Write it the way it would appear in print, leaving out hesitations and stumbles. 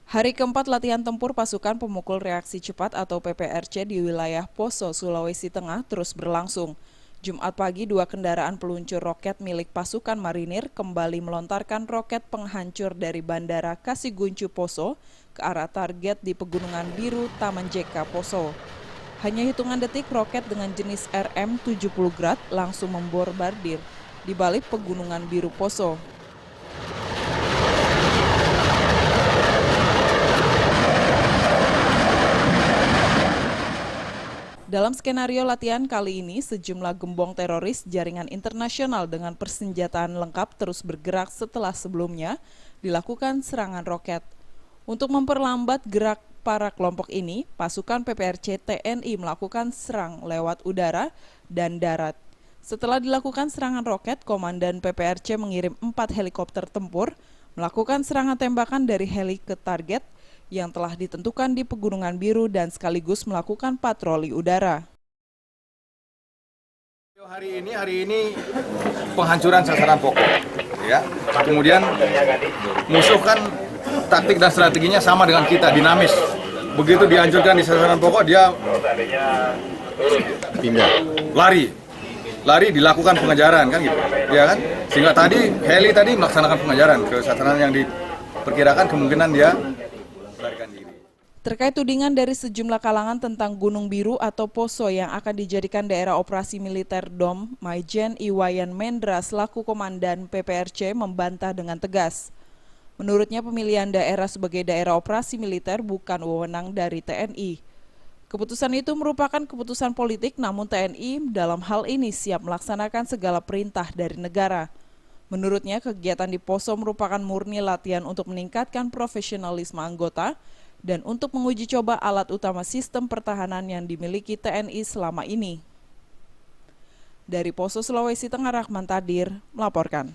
Hari keempat latihan tempur pasukan pemukul reaksi cepat atau PPRC di wilayah Poso, Sulawesi Tengah terus berlangsung. Jumat pagi, 2 kendaraan peluncur roket milik pasukan marinir kembali melontarkan roket penghancur dari Bandara Kasiguncu Poso ke arah target di Pegunungan Biru, Taman Jeka, Poso. Hanya hitungan detik, roket dengan jenis RM-70 Grad langsung membombardir di balik Pegunungan Biru, Poso. Dalam skenario latihan kali ini, sejumlah gembong teroris jaringan internasional dengan persenjataan lengkap terus bergerak setelah sebelumnya dilakukan serangan roket. Untuk memperlambat gerak para kelompok ini, pasukan PPRC TNI melakukan serang lewat udara dan darat. Setelah dilakukan serangan roket, Komandan PPRC mengirim 4 helikopter tempur melakukan serangan tembakan dari heli ke target yang telah ditentukan di Pegunungan Biru dan sekaligus melakukan patroli udara. Hari ini penghancuran sasaran pokok, ya. Kemudian musuh kan taktik dan strateginya sama dengan kita, dinamis. Begitu dihancurkan di sasaran pokok, dia pindah, lari dilakukan pengejaran kan gitu, ya kan? Sehingga tadi heli tadi melaksanakan pengejaran ke sasaran yang diperkirakan kemungkinan dia melarikan diri. Terkait tudingan dari sejumlah kalangan tentang Gunung Biru atau Poso yang akan dijadikan daerah operasi militer DOM, Maijen Iwayan Mendra selaku Komandan PPRC membantah dengan tegas. Menurutnya pemilihan daerah sebagai daerah operasi militer bukan wewenang dari TNI. Keputusan itu merupakan keputusan politik, namun TNI dalam hal ini siap melaksanakan segala perintah dari negara. Menurutnya, kegiatan di Poso merupakan murni latihan untuk meningkatkan profesionalisme anggota dan untuk menguji coba alat utama sistem pertahanan yang dimiliki TNI selama ini. Dari Poso, Sulawesi Tengah, Rahman Tadir melaporkan.